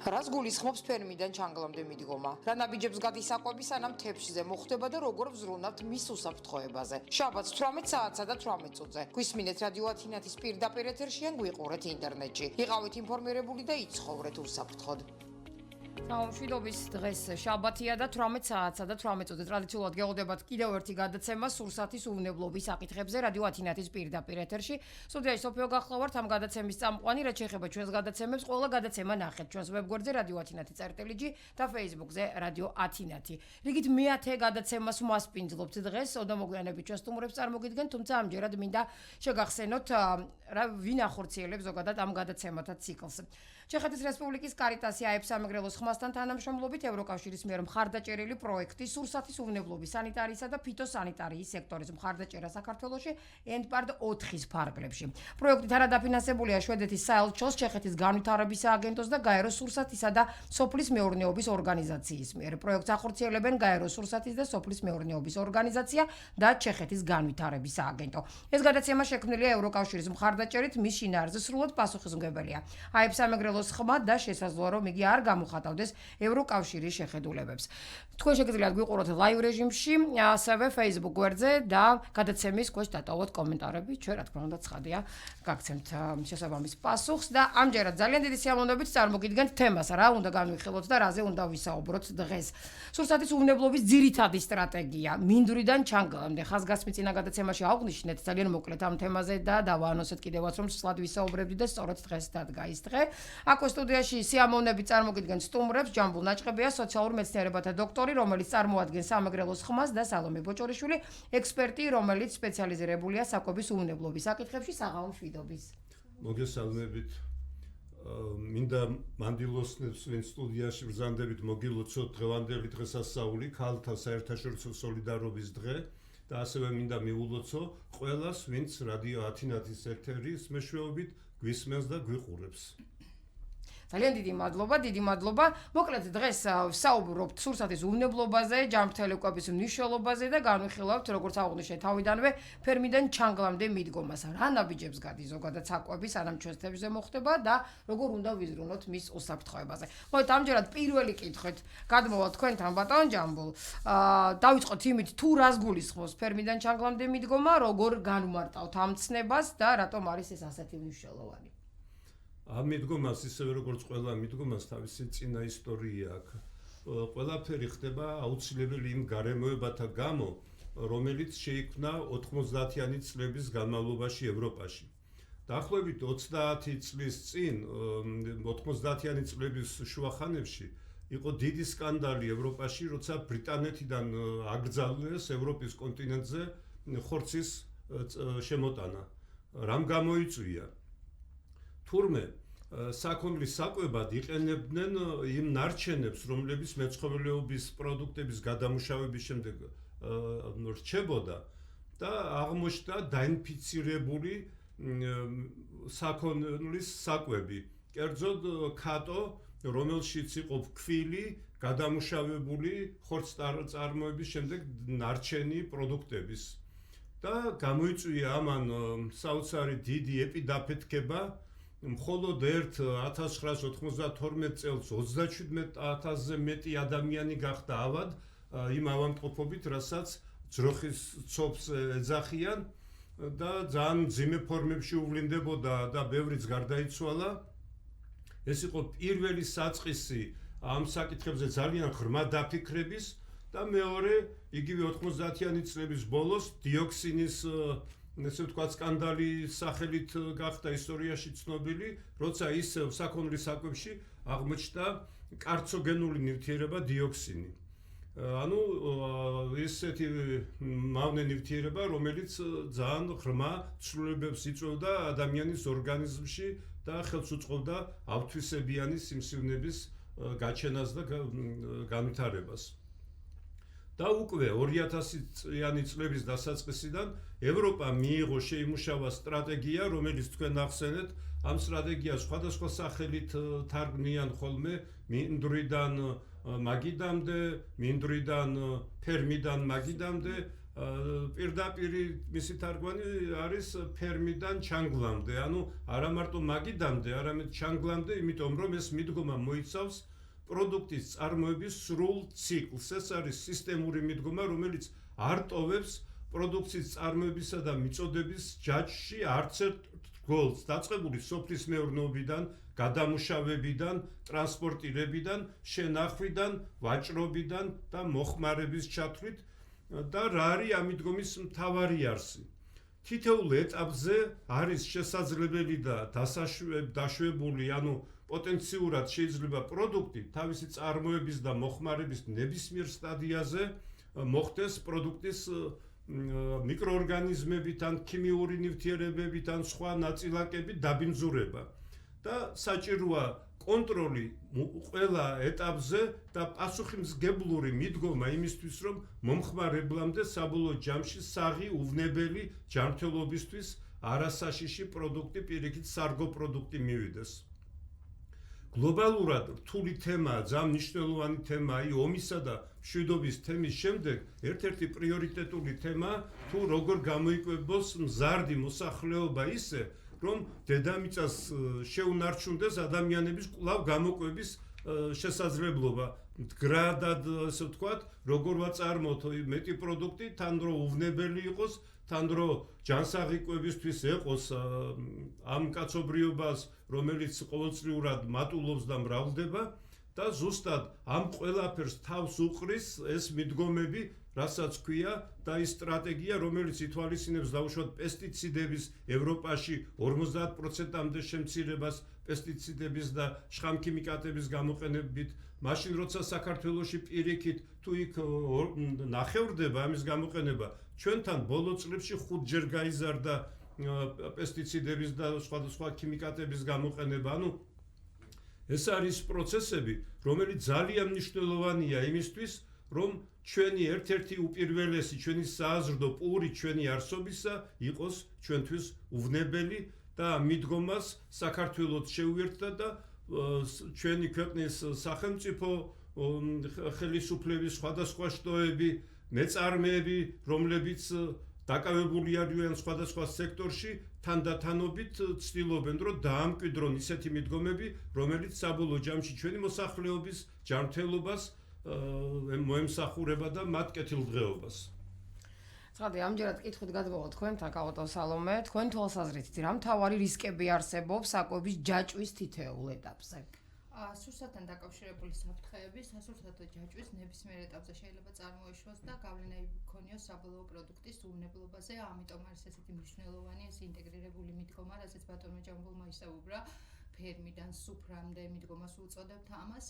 რას გულისხმობს ფერმიდან ჩანგლამდე მიდგომა? რა ნაბიჯებს გადისაკვები სანამ თებშზე მოხდება და როგორ ვზრუნავთ მის უსაფრთხოებაზე? შაბათს 18 საათსა და 18 წუთზე. გვისმინეთ რადიო ათინათის პირდაპირ ეთერში ან გვიყურეთ ინტერნეტში. იყავით ინფორმირებული და იცხოვრეთ უსაფრთხოდ. მშვიდობის დღეს შაბათია და 18 საათსა და 18 წუთზე ტრადიციულად გეღოდებათ კიდევ ერთი გადაცემა სურსათის უვნებლობის საკითხებზე რადიო ათინათის პირდაპირ ეთერში. სტუდიაში სოფიო გახლავართ ამ გადაცემის წამყვანი, რაც შეეხება ჩვენს გადაცემებს, ყველა გადაცემა ნახეთ ჩვენს ვებგვერდზე რადიო ათინათი წერტილი.g და Facebook-ზე რადიო ათინათი. რიგით მე-10 გადაცემას მასპინძლობთ დღეს, ოდამოგვიანებით ჩვენ სტუმრებს წარმოგიდგენთ, თუმცა ამჯერად მინდა შეგახსენოთ რა ვინ ახორციელებს ზოგადად ამ გადაცემათა ციკლს. ჩეხეთის რესპუბლიკის კარიტასი აებს სამეგრელოს ხმასთან თანამშრომლობით ევროკავშირის მიერ მხარდაჭერილი პროექტი სურსათის უვნებლობის სანიტარიისა და ფიტოსანიტარიის სექტორის მხარდაჭერა საქართველოში ENPARD 4-ის ფარგლებში. პროექტით არადაფინანსებულია შვედეთის საელჩოს, ჩეხეთის განვითარების სააგენტოს და გაეროს სურსათისა და სოფლის მეურნეობის ორგანიზაციის მიერ. პროექტს ახორციელებენ გაეროს სურსათის და სოფლის მეურნეობის ორგანიზაცია და ჩეხეთის განვითარების სააგენტო. ეს გადაცემა შექმნილია ევროკავშირის მხარდაჭერით, მის შინაარზე სრულად პასუხისმგებელია. აებს სამეგრელოს ხმა და შესაძლოა რომ იგი არ გამოხატავდეს ევროკავშირის შეხედულებებს. თქვენ შეგიძლიათ გვიყუროთ ლაივ რეჟიმში, ასევე Facebook გვერდზე და გადაცემის ქვეშ დატოვოთ კომენტარები. ჩვენ რა თქმა უნდა ცხადია გაგცემთ შესაბამის პასუხს და ამჯერად ძალიან დიდი სიამოვნებით წარმოგიდგენთ თემას, რა უნდა განვიხილოთ და რაზე უნდა ვისაუბროთ დღეს. სურსათის უვნებლობის ძირითადი სტრატეგია მინდვრიდან ჩანგლამდე. ხაზგასმით წინა გადაცემაში აღვნიშნეთ ძალიან მოკლედ ამ თემაზე და დავაანონსეთ კიდევაც რომ სულად ვისაუბრებდით და სწორედ დღეს დადგა ის დღე. აქ სტუდიაში სიამოვნებით წარმოგიდგენთ სტუმრებს ჯამბულ ნაჭყებია სოციალურ მეცნიერებათა დოქტორი, რომელიც წარმოადგენს სამეგრელოს ხმას და სალომე ბოჭორიშვილი, ექსპერტი, რომელიც სპეციალიზირებულია საკვების უვნებლობის საკითხებში. საღამო მშვიდობის. მოგესალმებით. მინდა მანდილოსნებს ვინ სტუდიაში ბრძანდებით მოგილოცოთ დღევანდელი დღესასწაული, ქალთა საერთაშორისო სოლიდარობის დღე და ასევე მინდა მიულოცო ყველას, ვინც რადიო ათინათის ეთერის მეშვეობით გვისმენს და გვიყურებს. ძალიან დიდი მადლობა. მოკლედ დღეს ვსაუბრობთ სურსათის უვნებლობაზე, ჯანმრთელი კვების მნიშვნელობაზე და განვიხილავთ, როგორც აღვნიშნეთ თავიდანვე, ფერმიდან ჩანგლამდე მიდგომას. რა ნაბიჯებს გადის ზოგადად საკვები სანამ ჩვენს თებშზე მოხდება და როგორ უნდა ვიზრუნოთ მის უსაფრთხოებაზე. მოკლედ ამჯერად პირველი კითხვით გადმოვალ თქვენთან ბატონ ჯამბულ. დავიწყოთ იმით, თუ რას გულისხმობს ფერმიდან ჩანგლამდე მიდგომა, როგორ განვმარტავთ ამ ცნებას და რატომ არის ეს ასეთი მნიშვნელოვანი? ამ მიდგომას ისევე როგორც ყველა მიდგომას თავისი წინა ისტორია აქვს. ყველაფერი ხდება აუცილებელი იმ გარემოებათა გამო, რომელიც შეიქმნა 90-იანი წლების განმავლობაში ევროპაში. დაახლოებით 30 წლის წინ, 90-იანი წლების შუახანებში იყო დიდი სკანდალი ევროპაში, როცა ბრიტანეთიდან აკრძალეს ევროპის კონტინენტზე ხორცის შემოტანა. რამ გამოიწვია? თურმე საქონლის საკვებად იყენებდნენ იმ ნარჩენებს, რომლებიც მეცხოველეობის პროდუქტების გადამუშავების შემდეგ რჩებოდა და აღმოჩნდა დაინფიცირებული საქონლის საკვები. კერძოდ კატო, რომელშიც იყო ფქვილი გადამუშავებული ხორცწარმოების შემდეგ ნარჩენი პროდუქტების. და გამოიწვია ამან საოცარი დიდი ეპიდაფეთქება. მხოლოდ 1992 წელს 37,000-ზე მეტი ადამიანი გახდა ავად იმ ავადმყოფობით, რასაც ძროხის ცოფს ეძახიან და ძალიან მძიმე ფორმებში უვლინდებოდა და ბევრიც გარდაიცვალა. ეს იყო პირველი საწყისი ამ საკითხებზე ძალიან ღრმა დაფიქრების და მეორე, იგივე 90-იანი წლების ბოლოს დიოქსინის ესე ვთქვათ სკანდალის სახელით გახდა ისტორიაში ცნობილი, როცა ისევ საქონლის საკვებში აღმოჩნდა კარცოგენული ნივთიერება დიოქსინი. ანუ ესეთი მავნე ნივთიერება, რომელიც ძალიან ღრმა ცვლილებებს იწვევდა ადამიანის ორგანიზმში და ხელს უწყობდა ავთვისებიანი სიმსივნების გაჩენას და განვითარებას. და უკვე 2000-იანი წლების დასაწყისიდან ევროპა მიიღო შეიმუშავა სტრატეგია, რომელიც თქვენ ახსენეთ, ამ სტრატეგიას სხვადასხვა სახელით თარგმნიან ხოლმე მინდვრიდან მაგიდამდე, მინდვრიდან ფერმიდან მაგიდამდე პირდაპირი მისი თარგმანი არის ფერმიდან ჩანგლამდე, ანუ არა მარტო მაგიდამდე, არამედ ჩანგლამდე, იმიტომ რომ ეს მიდგომა მოიცავს პროდუქტის წარმოების სრულ ციკლს. ეს არის სისტემური მიდგომა, რომელიც არ ტოვებს პროდუქციის წარმოებისა და მიწოდების ჯაჭვში არც ერთ რგოლს, დაწყებული სოფლის მეურნეობიდან, გადამუშავებიდან, ტრანსპორტირებიდან, შენახვიდან, ვაჭრობიდან და მოხმარების ჩათვლით და რა არის ამ მიდგომის მთავარი არსი. თითოეულ ეტაპზე არის შესაძლებელი და დაშვებული, ანუ პოტენციურად შეიძლება პროდუქტი თავისი წარმოების და მოხმარების ნებისმიერ სტადიაზე მოხდეს პროდუქტის მიკროორგანიზმებით ან ქიმიური ნივთიერებებით ან სხვა ნაწილაკებით დაბინძურება და საჭიროა კონტროლი ყველა ეტაპზე და პასუხისმგებლური მიდგომა იმისთვის, რომ მომხმარებლამდე საბოლოო ჯამში საღი უვნებელი ჯანმრთელობისთვის არასაშიში პროდუქტი, პირიქით სარგო პროდუქტი მივიდეს. გლობალურად რთული თემაა, ძალიან მნიშვნელოვანი თემაა, ომისა და მშვიდობის თემის შემდეგ ერთ-ერთი პრიორიტეტული თემაა თუ როგორ გამოიკვებოს მზარდი მოსახლეობა ისე, რომ დედამიწას შეუნარჩუნდეს ადამიანების კვლავ გამოკვების შესაძლებლობა. მდგრადად, ასე ვთქვათ, როგორ ვაწარმოოთ მეტი პროდუქტი, თან რო უვნებელი იყოს, თან რო ჯანსაღი კვებისთვის ეყოს ამ კაცობრიობას, რომელიც ყოველწლიურად მატულობს და მრავლდება და ზუსტად ამ ყველაფერს თავს უყრის ეს მიდგომები, რასაც ქვია და ის სტრატეგია, რომელიც ითვალისწინებს დაუშვათ პესტიციდების ევროპაში 50%-მდე შემცირებას პესტიციდების და შხამქიმიკატების გამოყენებით, მაშინ როცა საქართველოში პირიქით თუ იქ ნახევრდება ამის გამოყენება, ჩვენთან ბოლო წლებში 5-ჯერ გაიზარდა პესტიციდების და სხვადასხვა ქიმიკატების გამოყენება. ანუ ეს არის პროცესები, რომელიც ძალიან მნიშვნელოვანია იმისთვის, რომ ჩვენი ერთ-ერთი უპირველესი, ჩვენი სააზრდო პური ჩვენი არსობისა იყოს ჩვენთვის უვნებელი და მიდგომას საქართველოს შეუერთდა და ჩვენი ქვეყნის სახელმწიფო ხელისუფლების სხვადასხვა შტოები, მეწარმეები, რომლებიც დაკავებული არიან სხვადასხვა სექტორში, თანდათანობით ცდილობენ, რომ დაამკვიდრონ ისეთი მიდგომები, რომელიც საბოლოო ჯამში ჩვენი მოსახლეობის ჯანმრთელობას მოემსახურება და მათ კეთილდღეობას. ცხადი, ამჯერად კითხვით გადმოვა თქვენთან, კავატო სალომე, თქვენ თვალსაზრისით რა მთავარი რისკები არსებობს საკვების ჯაჭვის თითოეულ ეტაპზე? სურსათთან დაკავშირებული საფრთხეები სასურსათო ჯაჭვის ნებისმიერ ეტაპზე შეიძლება წარმოეშვას და გავლენა იქონიოს საბოლოო პროდუქტის უვნებლობაზე, ამიტომ არის ესეთი მნიშვნელოვანი ეს ინტეგრირებული მიდგომა, რასაც ბატონმა ჯამბულმა ისაუბრა. ფერმიდან სუფრამდე მიდგომას უწოდებთ ამას.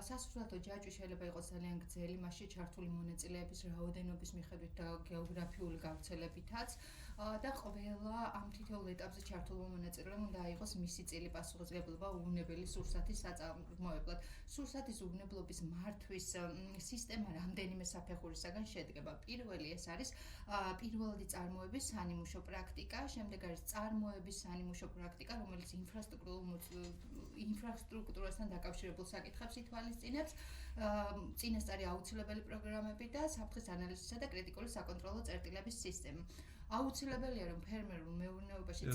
სასურსათო ჯაჭვი შეიძლება იყოს ძალიან გრძელი, მასში ჩართული მონაწილეების რაოდენობის მიხედვით და გეოგრაფიული გავრცელებითაც და ყველა ამ თითოეულ ეტაპზე ჩართულმა მონაწილემ უნდა აიღოს მისი წილი პასუხისმგებლობა უვნებელი სურსათის საწარმოებლად. სურსათის უვნებლობის მართვის სისტემა რამდენიმე საფეხურისაგან შედგება. პირველი ეს არის პირველადი წარმოების სანიმუშო პრაქტიკა, შემდეგ არის წარმოების სანიმუშო პრაქტიკა, რომელიც ინფრასტრუქტურასთან დაკავშირებულ საკითხებს ითვალისწინებს, წინასწარი აუცილებელი პროგრამები და საფრთხის ანალიზისა და კრიტიკული საკონტროლო წერტილების სისტემა. აუცილებელია რომ ფერმერულ მეურნეობაში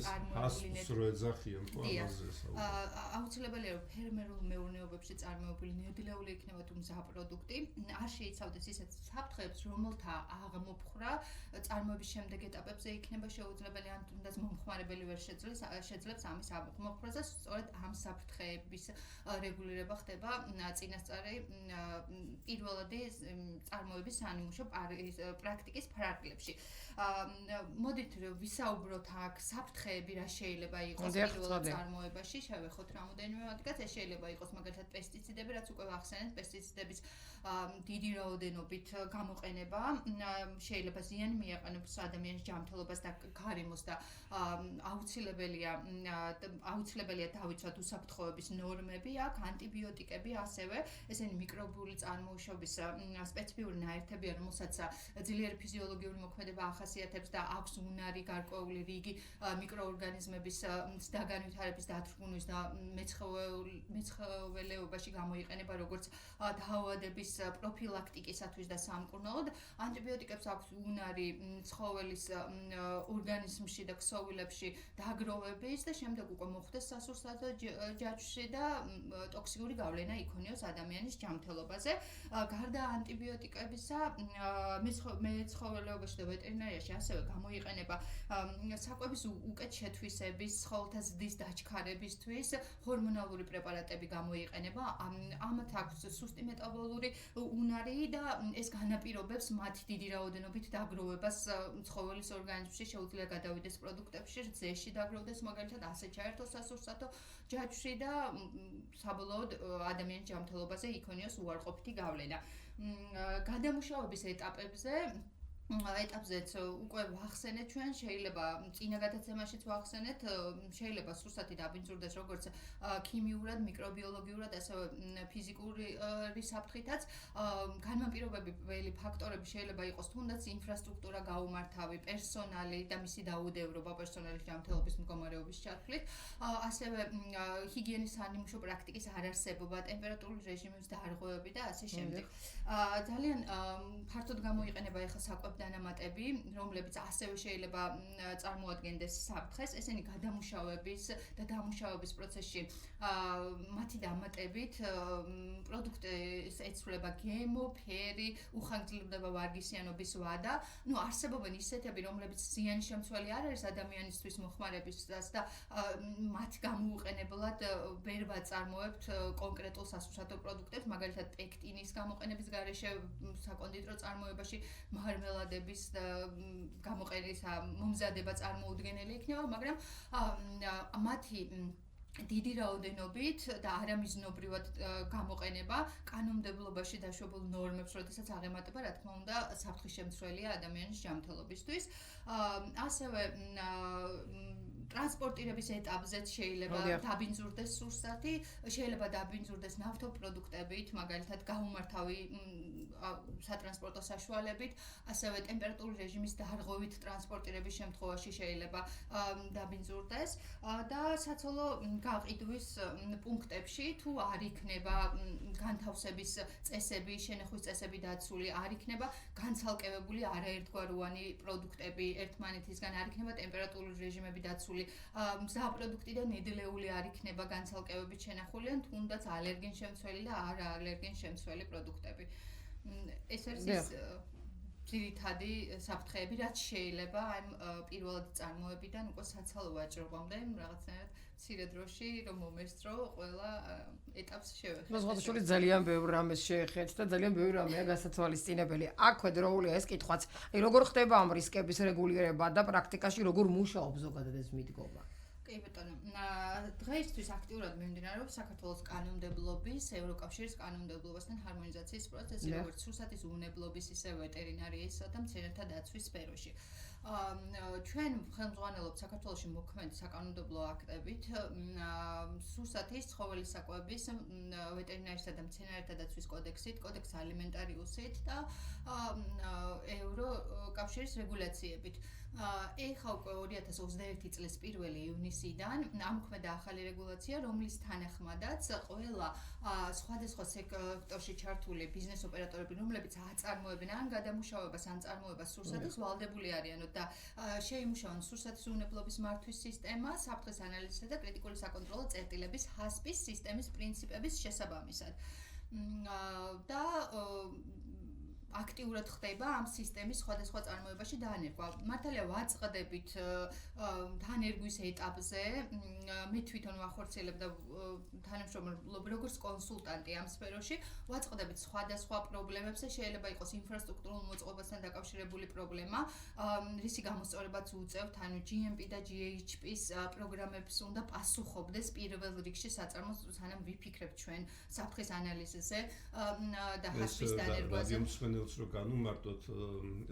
აუცილებელია რომ ფერმერულ მეურნეობებში წარმოებული ნედლეული იქნება თუ მზა პროდუქტი არ შეიცავდეს ისეთ საფრთხეებს, რომელთა აღმოფხვრა წარმოების შემდეგ ეტაპებზე იქნება შეუძლებელი ან თუნდაც მომხმარებელი ვერ შეძლებს ამის აღმოფხვრას და სწორედ ამ საფრთხეების რეგულირება ხდება წინასწარი პირველადი წარმოების სანიმუშო პრაქტიკის ფარგლებში. მოდით ვისაუბროთ აქ საფრთხეები რა შეიძლება იყოს პირველ წარმოებაში, შევეხოთ რამოდენიმე მათგან, ეს შეიძლება იყოს მაგალითად პესტიციდები, რაც უკვე ახსენეთ, პესტიციდების დიდი რაოდენობით გამოყენება შეიძლება ზიანი მიაყენოს ადამიანის ჯანმრთელობას და გარემოს და აუცილებელია დავიცვათ უსაფრთხოების ნორმები, აქ ანტიბიოტიკები, ასევე ესენი მიკრობიული წარმოუშობის სპეციფიური ნაერთებია, რომელსაც ძლიერი ფიზიოლოგიური მოქმედება ახასიათებს და აქვს უნარი გარკვეული რიგი მიკროორგანიზმების დაგანვითარების დათრგუნვის და მეცხოველეობაში გამოიყენება როგორც დაავადების პროფილაქტიკისათვის და სამკურნალოდ. ანტიბიოტიკებს აქვს უნარი ცხოველის ორგანიზმში და ქსოვილებში დაგროვების და შემდეგ უკვე მოხდეს სასურსათო ჯაჭვში და ტოქსიკური გავლენა იქონიოს ადამიანის ჯანმრთელობაზე. გარდა ანტიბიოტიკებისა, მეცხოველეობაში და ვეტერინარიაში ასევე გამოიყენება საკვების უკეთ შეთვისების, ცხოველთა ზრდის დაჩქარებისთვის ჰორმონალური პრეპარატები გამოიყენება. ამათ აქვს სუსტი მეტაბოლური უნარი და ეს განაპირობებს მათი დიდი რაოდენობით დაგროვებას ცხოველის ორგანიზმში, შეუძლია გადავიდეს პროდუქტებში, რძეში დაგროვდეს, მაგალითად, ასე ჩაერთოს სასურსათო ჯაჭვში და საბოლოოდ ადამიანის ჯანმრთელობაზე იქონიოს უარყოფითი გავლენა. გადამუშავების ეტაპზეც უკვე ვახსენეთ ჩვენ, შეიძლება წინა გადაცემაშიც ვახსენეთ, შეიძლება სურსათი დაბინძურდეს როგორც ქიმიურად, მიკრობიოლოგიურად, ასევე ფიზიკური საფრთხითაც. განმაპირობებელი ფაქტორები შეიძლება იყოს თუნდაც ინფრასტრუქტურა გაუმართავი, პერსონალი და მისი დაუდევრობა პერსონალის ჯანმრთელობის მდგომარეობის ჩათვლით, ასევე ჰიგიენის სანიმუშო პრაქტიკის არარსებობა, ტემპერატურული რეჟიმის დარღვევები და ასე შემდეგ. ძალიან ფართოდ გამოიყენება ახლა საკვებ დანამატები, რომლებიც ასევე შეიძლება წარმოადგენდეს საფრთხეს. ესენი გადამუშავების და დამუშავების პროცესში მათი დამატებით პროდუქტის ეცვლება გემო, ფერი, უხანგრძლივდება ვარგისიანობის ვადა. არსებობენ ისეთები, რომლებიც ზიანის შემცველი არ არის ადამიანისთვის მოხმარებისას და მათ გამოუყენებლად ვერ ვაწარმოებთ კონკრეტულ სასურსათო პროდუქტებს, მაგალითად პექტინის გამოყენების გარეშე საკონდიტრო წარმოებაში მარმელადების გამოყენის მომზადება წარმოუდგენელი იქნება, მაგრამ მათი დიდი რაოდენობით და არამიზნობრივად გამოყენება კანონმდებლობაში დაშვებულ ნორმებს, როდესაც აღემატება, რა თქმა უნდა, საფრთხის შემცველია ადამიანის ჯანმრთელობისთვის. ასევე ტრანსპორტირების ეტაპზეც შეიძლება დაბინძურდეს სურსათი, შეიძლება დაბინძურდეს ნავთობპროდუქტებით, მაგალითად გაუმართავი სატრანსპორტო საშუალებით, ასევე ტემპერატურული რეჟიმის დარღვევით ტრანსპორტირების შემთხვევაში შეიძლება დაბინძურდეს და საცოლო გაყიდვის პუნქტებში თუ არ იქნება განთავსების წესები, შენახვის წესები დაცული, არ იქნება განცალკევებული არაერთგვაროვანი პროდუქტები ერთმანეთისგან, არ იქნება ტემპერატურული რეჟიმები დაცული, მზა პროდუქტი და ნედლეული არ იქნება განცალკევებით შენახული, ან თუნდაც ალერგენ შემცველი და არა ალერგენ შემცველი პროდუქტები. ეს არის ის ძირითადი საფრთხეები, რაც შეიძლება ამ პირველადი წარმოებიდან უკვე საცალო ვაჭრობამდე რაღაცნაირად მცირე დროში რომ მომესწრო ყველა ეტაპს შევეხეთ. მოსღოთშული ძალიან ბევრ რამეს შეეხეთ და ძალიან ბევრი რამეა გასათვალისწინებელი. აქვე დროულია ეს კითხვაც. როგორ ხდება ამ რისკების რეგულირება და პრაქტიკაში როგორ მუშაობს ზოგადად ეს მიდგომა? კი ბატონო, დღეისთვის აქტიურად მიმდინარეობს საქართველოს კანონმდებლობის, ევროკავშირის კანონმდებლობასთან ჰარმონიზაციის პროცესი, როგორც სურსათის უნებლობის, ისე ვეტერინარიისა და მცენარეთა დაცვის სფეროში. ჩვენ ხელმძღვანელობთ საქართველოში მოქმედ საკანონმდებლო აქტებით, სურსათის, ცხოველის საკვების, ვეტერინარისა და მცენარეთა დაცვის კოდექსით, კოდექს ალიმენტარიუსით და ევროკავშირის რეგულაციებით. ეხლა უკვე 2021 წლის 1 ივნისიდან ამოქმედა ახალი რეგულაცია, რომლის თანახმადაც ყველა სხვადასხვა სექტორში ჩართული ბიზნეს ოპერატორები, რომლებიც აწარმოებენ ან გადამუშავებას, ან წარმოებას სურსათის, ვალდებული არიანო და შეიმუშავონ სურსათის უნებლობის მართვის სისტემა, საფრთხის ანალიზისა და კრიტიკული საკონტროლო წერტილების HACCP-ის სისტემის პრინციპების შესაბამისად. და აქტიურად ხდება ამ სისტემის სხვადასხვა წარმოებაში დანერგვა. მართალია ვაწყდებით დანერგვის ეტაპზე, მე თვითონ ვახორციელებ და თანამშრომლობ როგორც კონსულტანტი ამ სფეროში, ვაწყდებით სხვადასხვა პრობლემებს, შეიძლება იყოს ინფრასტრუქტურულ მოწყობასთან დაკავშირებული პრობლემა, რისი გამოსწორებაც უწევთ, ანუ GMP და GHP-ის პროგრამებს უნდა პასუხობდეს პირველ რიგში საწარმოს, სანამ ვიფიქრებთ ჩვენ საფრთხის ანალიზზე და HACCP-ის დანერგვაზე. რო განუმარტოთ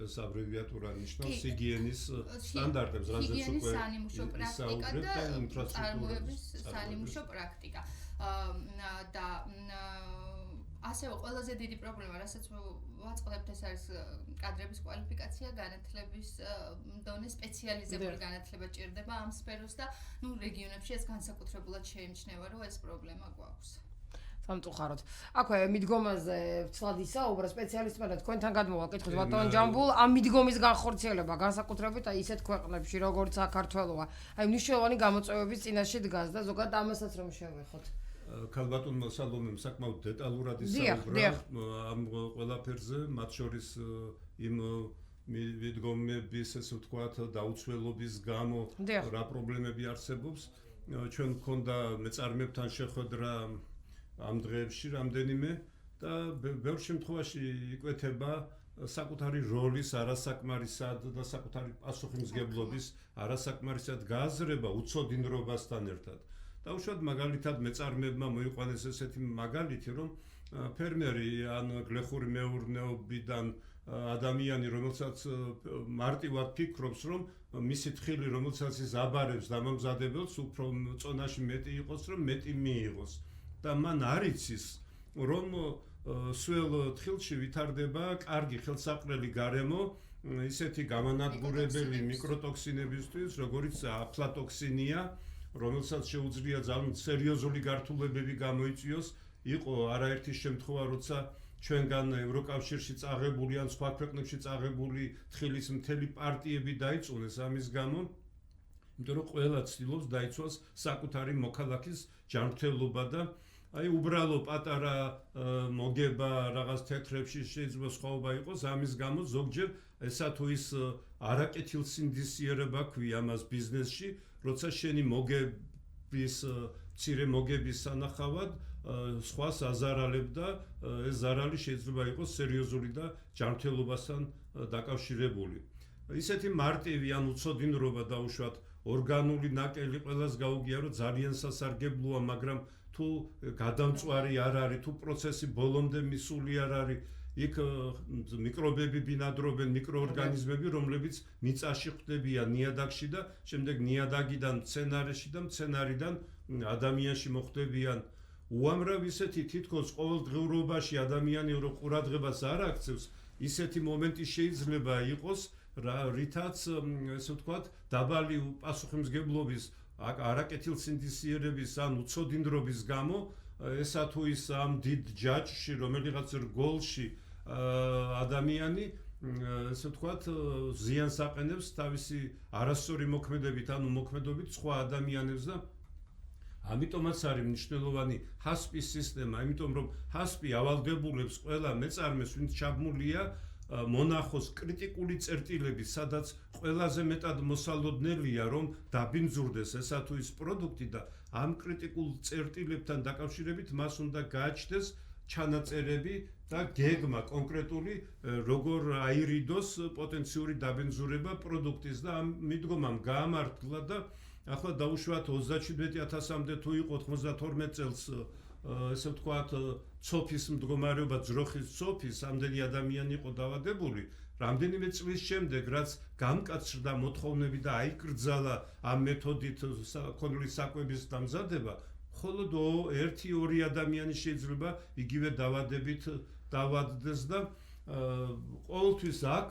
ეს აბრევიატურა ნიშნავს ჰიგიენის სტანდარტებს, რაზეც უკვე ჰიგიენის სანიმუშო პრაქტიკა და წარმოების სანიმუშო პრაქტიკა. და ასევე ყველაზე დიდი პრობლემა, რასაც ვაწყობთ, ეს არის კადრების კვალიფიკაცია, განათლების დონე, სპეციალიზებული განათლება ჭირდება ამ სფეროს და რეგიონებში ეს განსაკუთრებულად შეიმჩნევა, რომ ეს პრობლემა გვაქვს. სამწუხაროდ. აქვე მიდგომაზე ვცლად ისაუბრა სპეციალისტმა და თქვენთან გადმოვა კითხვის ბატონ ჯამბულ ამ მიდგომის განხორციელება განსაკუთრებით აი ისეთ ქვეყნებში როგორც საქართველოა. აი მნიშვნელოვანი გამოწვევების წინაშე დგას და ზოგადად ამასაც რომ შევეხოთ. ქალბატონმა სალომემ საკმაოდ დეტალურად ისაუბრა ამ ყველაფერზე, მათ შორის იმ მიდგომების ესე ვთქვათ დაუცველობის გამო რა პრობლემები არსებობს. ჩვენ გქონდა მეწარმეებთან შეხვედრა ამ დღეებში რამდენიმე და ბევრ შემთხვევაში იკვეთება საკუთარი როლის არასაკმარისად და საკუთარი პასუხისმგებლობის არასაკმარისად გააზრება უცოდინრობასთან ერთად. და უშუალოდ მაგალითად მეწარმეებმა მოიყვანეს ესეთი მაგალითი, რომ ფერმერი ან გლეხური მეურნეობიდან ადამიანი, რომელსაც მარტივად ფიქრობს, რომ მისი თხილი, რომელსაც ის აბარებს დამამზადებელს, უფრო წონაში მეტი იყოს, რომ მეტი მიიღოს. და მან არ იცის, რომ სულ თხილში ვითარდება კარგი ხელსაყრელი გარემო, ისეთი გამანადგურებელი მიკროტოქსინებისთვის, როგორიც აფლატოქსინია, რომელსაც შეუძლია ძალიან სერიოზული გართულებები გამოიწვიოს. იყო არაერთი შემთხვევა, როცა ჩვენგან ევროკავშირში წაღებული ან სხვა ქვეყნებში წაღებული თხილის მთელი პარტიები დაიწუნეს ამის გამო, იმიტომ რომ ყველა ცდილობს დაიცვას საკუთარი მოქალაქის ჯანმრთელობა და აი უბრალო პატარა მოგება რაღაც თეთრებში შეიძლება სხვაობა იყოს, ამის გამო ზოგჯერ ესა თუ ის არაკეთილსინდისიერება ქვია ამას ბიზნესში, როცა შენი მოგების მცირე მოგების სანახავად სხვას აზარალებ და ეს ზარალი შეიძლება იყოს სერიოზული და ჯანმრთელობასთან დაკავშირებული. ისეთი მარტივი ან უცოდინრობა დაუშვათ ორგანული ნაკელი ყველას გაუგია, რომ ძალიან სასარგებლოა, მაგრამ თუ გადამწვარი არ არის, თუ პროცესი ბოლომდე მისული არ არის, იქ მიკრობები ბინადრობენ, მიკროორგანიზმები, რომლებიც მიწაში ხვდებიან ნიადაგში და შემდეგ ნიადაგიდან მცენარეში და მცენარიდან ადამიანში მოხვდებიან. უამრავ ისეთი თითქოს ყოველდღიურობაში ადამიანი რო ყურადღებას არ აქცევს, ისეთი მომენტი შეიძლება იყოს, რითაც ესე ვთქვათ, დაბალი პასუხისმგებლობის არაკეთილსინდისიერების ან უცოდინრობის გამო ესა თუ ის ამ დიდ ჯაჭვში, რომელიღაც რგოლში ადამიანი ესე ვთქვათ, ზიანს აყენებს თავისი არასწორი მოქმედებით, ანუ მოქმედობით სხვა ადამიანებს და ამიტომაც არის მნიშვნელოვანი ჰასპის სისტემა, იმიტომ რომ ჰასპი ავალდებულებს ყველა მეწარმეს, ვინც ჩაბმულია მონახოს კრიტიკული წერტილები, სადაც ყველაზე მეტად მოსალოდნელია, რომ დაბინძურდეს ესა თუ ის პროდუქტი და ამ კრიტიკულ წერტილებთან დაკავშირებით მას უნდა გააჩნდეს ჩანაწერები და გეგმა კონკრეტული, როგორ აირიდოს პოტენციური დაბინძურება პროდუქტის და ამ მიდგომამ გაამართლა და ახლა დაუშვათ 37,000-მდე თუ იყო 92 წელს ესე ვთქვათ, ცოფის მდგომარეობა, ძროხის ცოფის, ამდენი ადამიანი იყო დავადებული, რამდენიმე წლის შემდეგ, რაც გამკაცრდა მოთხოვნები და აიკრძალა ამ მეთოდით კონდლის საკვების დამზადება, მხოლოდ 1-2 ადამიანი შეიძლება იგივე დავადებით დავადდეს და ყოველთვის აქ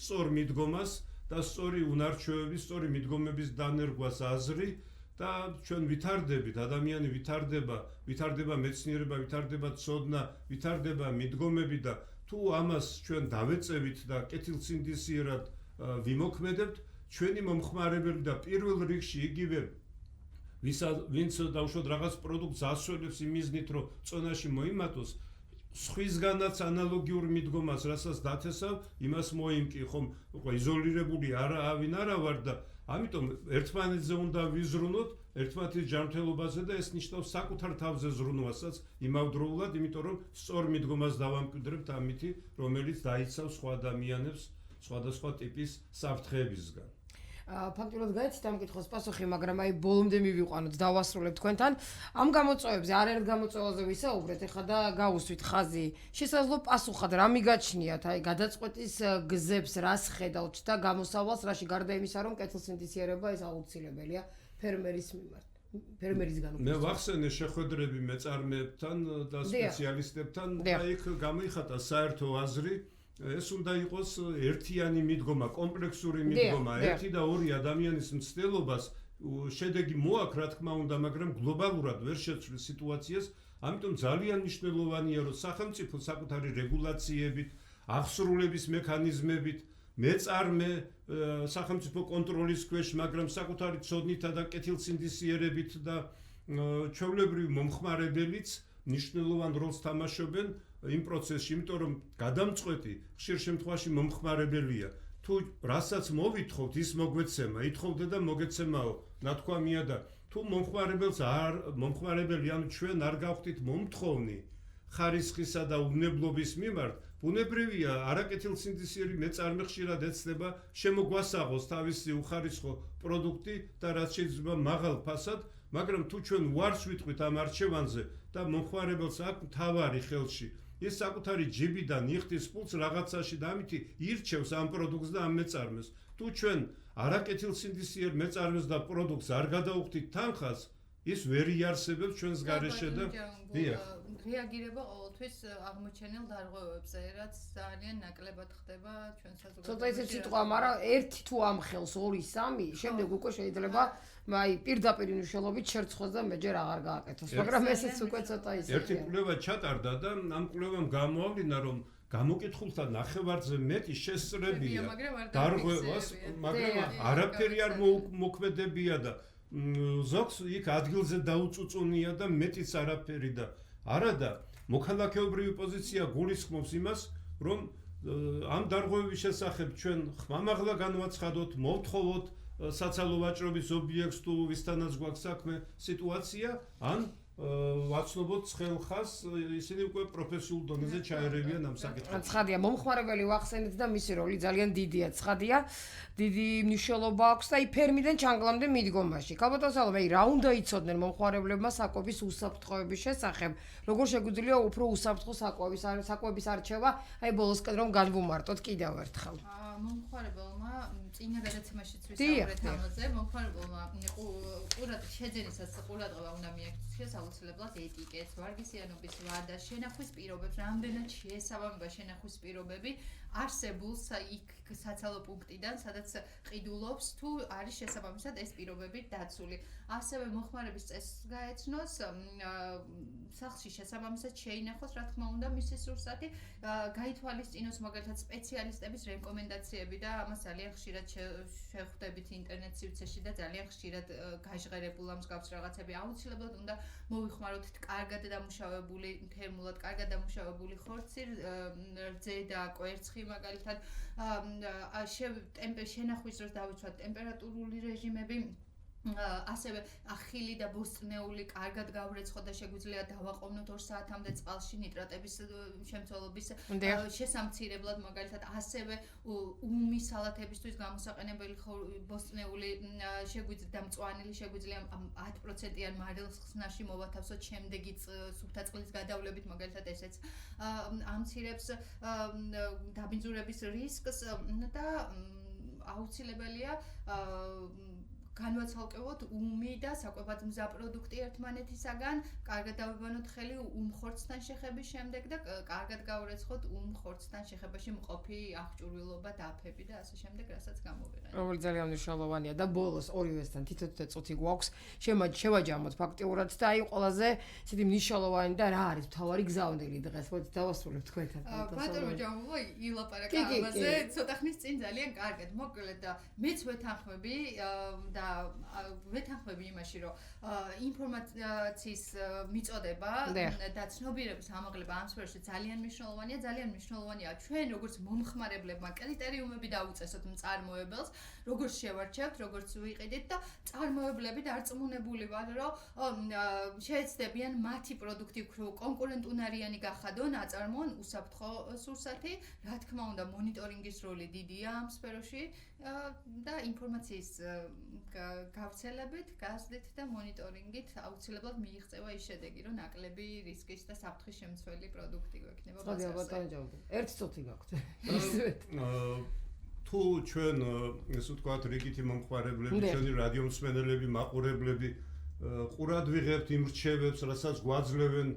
სწორ მიდგომას და სწორი უნარჩვევების, სწორი მიდგომების დანერგვას აზრი და ჩვენ ვითარდებით, ადამიანი ვითარდება მეცნიერება, ვითარდება ცოდნა, ვითარდება მიდგომები და თუ ამას ჩვენ დავეწევით და კეთილსინდისიერად ვიმოქმედებთ, ჩვენი მომხმარებელი და პირველ რიგში იგივე ვინც დაუშვათ რაღაც პროდუქტს ასვენებს იმ მიზნით, რომ წონაში მოიმატოს, სხვისგანაც ანალოგიურ მიდგომას, რასაც დათესავ, იმას მოიმკი, ხომ იზოლირებული არავინ არა ვარ და ამიტომ ერთმანეთზე უნდა ვიზრუნოთ, ერთმანეთის ჯანმრთელობაზე და ეს ნიშნავს საკუთარ თავზე ზრუნვასაც იმავდროულად, იმიტომ რომ სწორ მიდგომას დავამკვიდრებთ ამითი, რომელიც დაიცავს სხვა ადამიანებს სხვადასხვა ტიპის საფრთხეებისგან. ფაქტურად გაიცით ამ კითხვის პასუხი, მაგრამ აი ბოლომდე მივიყვანოთ, დავასრულებ თქვენთან. ამ გამოწვევებზე არაერთ გამოწვევაზე ვისაუბრეთ, ეხლა და გავუსვით ხაზი. შესაძლო პასუხად რა მიგაჩნიათ, აი გადაწყვეტის გზებს რას ხედავთ და გამოსავალს რაში გარდა იმისა, რომ კეთილსინდისიერება ეს აუცილებელია ფერმერის მიმართ. ფერმერისგან მე ვახსენე შეხვედრები მეწარმეებთან და სპეციალისტებთან და იქ გამოიხატა საერთო აზრი ეს უნდა იყოს ერთიანი მიდგომა, კომპლექსური მიდგომა, ერთი და ორი ადამიანის მცდელობას შედეგი მოაქვს, რა თქმა უნდა, მაგრამ გლობალურად ვერ შეცვლის სიტუაციას, ამიტომ ძალიან მნიშვნელოვანია, რომ სახელმწიფო საკუთარი რეგულაციებით, აღსრულების მექანიზმებით, მეწარმე სახელმწიფო კონტროლის ქვეშ, მაგრამ საკუთარი ცოდნითა და კეთილსინდისიერებით და ჩვეულებრივ მომხმარებელიც მნიშვნელოვან როლს თამაშობენ იმ პროცესში, იმიტომ რომ გადამწყვეტი ხშირ შემთხვევაში მომხმარებელია. თუ რასაც მოვითხოვთ, ის მოგვეცემა, ითხოვდე და მოგეცემაო, ნათქვამია და თუ მომხმარებელი ანუ ჩვენ არ გავხდით მომთხოვნი ხარისხისა და უნებლობის მიმართ, ბუნებრივია, არაკეთილსინდისიერი მეწარმე ხშირად ეცდება შემოგვასაღოს თავისი უხარისხო პროდუქტი და რაც შეიძლება მაღალ ფასად, მაგრამ თუ ჩვენ უარს ვიტყვით ამ არჩევანზე და მომხმარებელს აქვს მთავარი ხელში ის საკუთარი ჯიბიდან იხდის ფულს რაღაცაში და ამით ირჩევს ამ პროდუქტს და ამ მეწარმეს. თუ ჩვენ არაკეთილსინდისიერ მეწარმეს და პროდუქტს არ გადავხდით თანხას, ის ვერ იარსებებს ჩვენს გარეშე და რეაგირება ყოველთვის აღმოჩენილ დარღვევებზე, რაც ძალიან ნაკლებად ხდება ჩვენ საზოგადოებაში. ცოტა ისე სიტყვა, მაგრამ ერთი თუ ამხელს, ორი, სამი, შემდეგ უკვე შეიძლება პირდაპირ მნიშვნელობით შერწყოს და მეჯერ აღარ გააკეთოს. მაგრამ ესეც უკვე ცოტა ისე. ერთი კვლევა ჩატარდა და ამ კვლევამ გამოავლინა, რომ გამოკითხულთა ნახევარზე მეტი შესწრებია დარღვევას, მაგრამ არაფერი არ მოქმედებია და ზოგს იქ ადგილზე დაუწუწუნია და მეტიც არაფერი და არადა მოქალაქეობრივი პოზიცია გულისხმობს იმას, რომ ამ დარღვევების შესახებ ჩვენ ხმამაღლა განვაცხადოთ, მოვთხოვოთ საცალო ვაჭრობის ობიექტს თუ ვისთანაც გვაქვს საქმე სიტუაცია, ან ვაცნობოთ ხელხას, ისინი უკვე პროფესიულ დონეზე ჩაერევიან ამ საკითხებს. ცხადია, მომხმარებელი ვახსენეთ და მისი როლი ძალიან დიდია, ცხადია. დიდი მნიშვნელობა აქვს და ფერმიდან ჩანგლამდე მიდგომაში. ქალბატონო, რა უნდა იცოდნენ მომხმარებლებმა საკვების უსაფრთხოების შესახებ? როგორ შეგვიძლია უფრო უსაფრთხო საკვების არჩევა, ბოლოსკენ რომ განვუმარტოთ კიდევ ერთხელ. მომხმარებელმა წინა გადაცემაშიც ვისაუბრეთ ამაზე, მომხმარებელმა შეძენისას ყურადღება უნდა მიაქციოს აუცილებლად ეტიკეტს, ვარგისიანობის ვადა, შენახვის პირობებს, რამდენად შეესაბამება შენახვის პირობები არსებულ იქ საცალო პუნქტიდან, სადაც ყიდულობს თუ არის შესაბამისად ეს პირობები დაცული. ასევე მომხმარების წესს გაეცნოს, სახლში შესაბამისად შეინახოს, რა თქმა უნდა, მისი სურსათი, გაითვალისწინოს მაგალითად სპეციალისტების რეკომენდაციები და ამას ძალიან ხშირად შეხვდებით ინტერნეტ სივრცეში და ძალიან ხშირად გაჟღერებულ ამ მსგავს რაღაცები აუცილებლად უნდა მოვიხმაროთ კარგად დამუშავებული, თერმულად კარგად დამუშავებული ხორცი, რძე და კვერცხი მაგალითად შენახვის დროს დავიცვათ ტემპერატურული რეჟიმები, ასევე ახილი და ბოსტნეული კარგად გავრეცხოთ და შეგვიძლია დავაყოვნოთ 2 საათამდე წყალში ნიტრატების შემცველობის შესამცირებლად, მაგალითად ასევე უმი სალათებისთვის გამოსაყენებელი ბოსტნეული შეგვიძლია მწვანილი შეგვიძლია 10%-იან მარილს ხსნარში მოვათავსოთ შემდეგი სუფთა წყლის გადავლებით, მაგალითად ესეც ამცირებს დაბინძურების რისკს და აუცილებელია განვაცალკევოთ უმი და საკვებად მზა პროდუქტი ერთმანეთისაგან, კარგად დავიბანოთ ხელი ხორცთან შეხების შემდეგ და კარგად გავრეცხოთ ხორცთან შეხებაში მყოფი აღჭურვილობა, დაფები და ასე შემდეგ, რასაც გამოვიყენებთ. რომელიც ძალიან მნიშვნელოვანია და ბოლოს ორივესთან თითო-თითო წუთი გვაქვს, შევაჯამოთ ფაქტიურად და ყველაზე ისეთი მნიშვნელოვანი და რა არის მთავარი გზავნილი დღეს, მოდი დავასრულებთ თქვენთან. ბატონო ჯამბო ილაპარაკა ამაზე ცოტა ხნის წინ ძალიან კარგად. მოკლედ მეც ვეთანხმები და ვეთანხმები იმაში, რომ ინფორმაციის მიწოდება და ცნობიერების ამაღლება ამ სფეროში ძალიან მნიშვნელოვანია. ძალიან მნიშვნელოვანია ჩვენ როგორც მომხმარებლებმა კრიტერიუმები დაუწესოთ მწარმოებელს, როგორც შევარჩევთ, როგორც ვიყიდით და მწარმოებლები დარწმუნებული ვარ, რომ შეეცდებიან მათი პროდუქტი უფრო კონკურენტუნარიანი გახადონ, აწარმოონ უსაფრთხო სურსათი. რა თქმა უნდა, მონიტორინგის როლი დიდია ამ სფეროში და ინფორმაციის გავრცელებით, გაზრდით და მონიტორინგით აუცილებლად მიიღწევა ის შედეგი, რომ ნაკლები რისკის და საფრთხის შემცველი პროდუქტი გვექნება ბაზარზე. ერთი წუთი გაქვთ. თუ ჩვენ ესე ვთქვათ, რიგითი მომხმარებლები, ჩვენი რადიომსმენელები, მაყურებლები ყურად ვიღებთ იმ რჩევებს, რასაც გვაძლევენ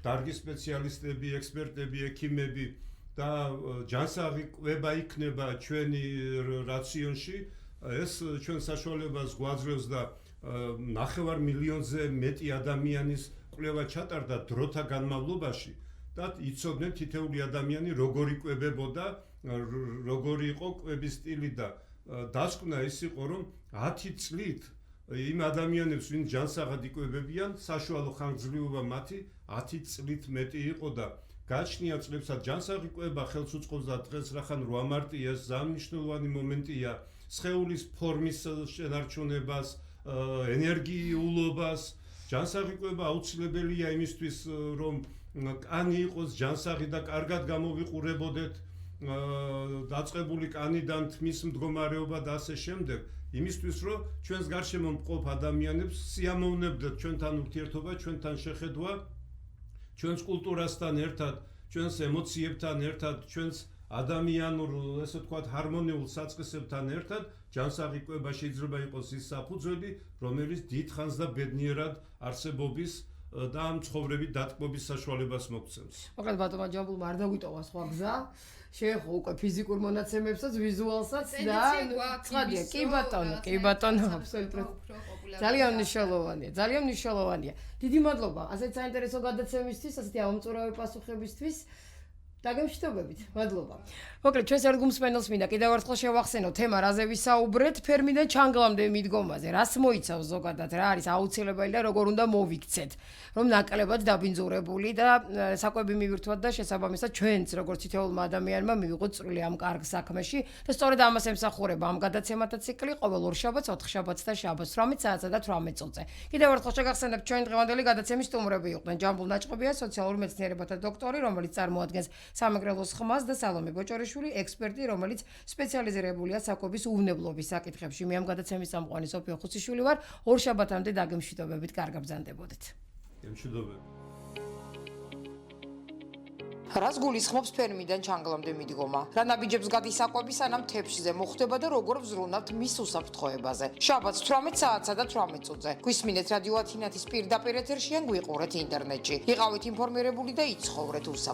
დარგი სპეციალისტები, ექსპერტები, ექიმები და ჯანსაღი კვება იქნება ჩვენი რაციონში. ეს ჩვენ საშუალებას გვაძლევს და 9 მილიონზე მეტი ადამიანის კვლევა ჩატარდა დროთა განმავლობაში და იცოდნენ თითეული ადამიანი როგორი კვებებოდა, როგორი იყო კვების სტილი და დასკვნა ის იყო, რომ 10 წლით იმ ადამიანებს, ვინც ჯანსაღად იკვებებიან, საშუალო ხანგრძლივობა მათი 10 წლით მეტი იყო და გაჩნია წლებსაც ჯანსაღი კვება ხელს უწყობს და დღეს რახან 8 მარტია ეს ძალიან მნიშვნელოვანი მომენტია სხეულის ფორმის შენარჩუნებას, ენერგიულობას. ჯანსაღი კვება აუცილებელია იმისთვის, რომ კანი იყოს ჯანსაღი და კარგად გამოვიყურებოდეთ დაწყებული კანიდან თმის მდგომარეობა და ასე შემდეგ. იმისთვის, რომ ჩვენს გარშემო მყოფ ადამიანებს სიამოვნებდეთ ჩვენთან ურთიერთობა, ჩვენთან შეხედვა, ჩვენს კულტურასთან ერთად, ჩვენს ემოციებთან ერთად, ჩვენს ადამიანურ, ესე ვთქვათ, ჰარმონიულ საწყისებთან ერთად, ჯანსაღი კვება შეიძლება იყოს ის საფუძველი, რომელიც დიდხანს და ბედნიერად არსებობის და ამ ცხოვრების დატკბობის საშუალებას მოგცემს. მოკლედ ბატონმა ჯამბულმა არ დაგვიტოვა სხვა გზა. შეეხო უკვე ფიზიკურ მონაცემებსაც, ვიზუალსაც და ცხადია. კი ბატონო, აბსოლუტურად. ძალიან მნიშვნელოვანია. დიდი მადლობა ასეთ საინტერესო გადაცემისთვის, ასეთი ამომწურავი პასუხებისთვის. დაგემშვიდობებით. მადლობა. მოკლედ ჩვენს ერთგულსმენელს მინდა კიდევ ერთხელ შევახსენო თემა, რაზე ვისაუბრეთ, ფერმიდან ჩანგლამდე მიდგომაზე. რას მოიცავს ზოგადად, რა არის აუცილებელი და როგორ უნდა მოვიქცეთ, რომ ნაკლებად დაბინძურებული და საკვები მივირთვათ და შესაბამისად ჩვენც როგორც თითოეულმა ადამიანმა მივიღოთ წვლილი ამ კარგ საქმეში და სწორედ ამას ემსახურება ამ გადაცემათა ციკლი ყოველ ორშაბათს, 4 შაბათს და შაბათს 18 საათსა და 18 წუთზე. კიდევ ერთხელ შეგახსენებთ ჩვენი დღევანდელი გადაცემის სტუმრები იყვნენ ჯამბულ ნაჭყობია, სოციალურ მეცნიერებათა დოქტორი, რომელიც წარმოადგენს სამეგრელოს ხმას და სალომე ბოჭორიშვილი, ექსპერტი, რომელიც სპეციალიზირებულია საკვების უვნებლობის საკითხებში. მე ამ გადაცემის წამყვანი სოფია ხუციშვილი ვარ. ორ შაბათამდე დაგემშვიდობებით, კარგად ბრძანდებოდეთ. გემშვიდობებით. რას გულისხმობს ფერმიდან ჩანგლამდე მიდგომა? რა ნაბიჯებს გადის საკვები, სანამ თეფშზე მოხდება და როგორ ვზრუნავთ მის უსაფრთხოებაზე? შაბათს 18 საათსა და 18 წუთზე. გვისმინეთ რადიო ათინათის პირდაპირ ეთერში ან გვიყურეთ ინტერნეტში. იყავით ინფორმირებული და იცხოვრეთ უსაფრთხო.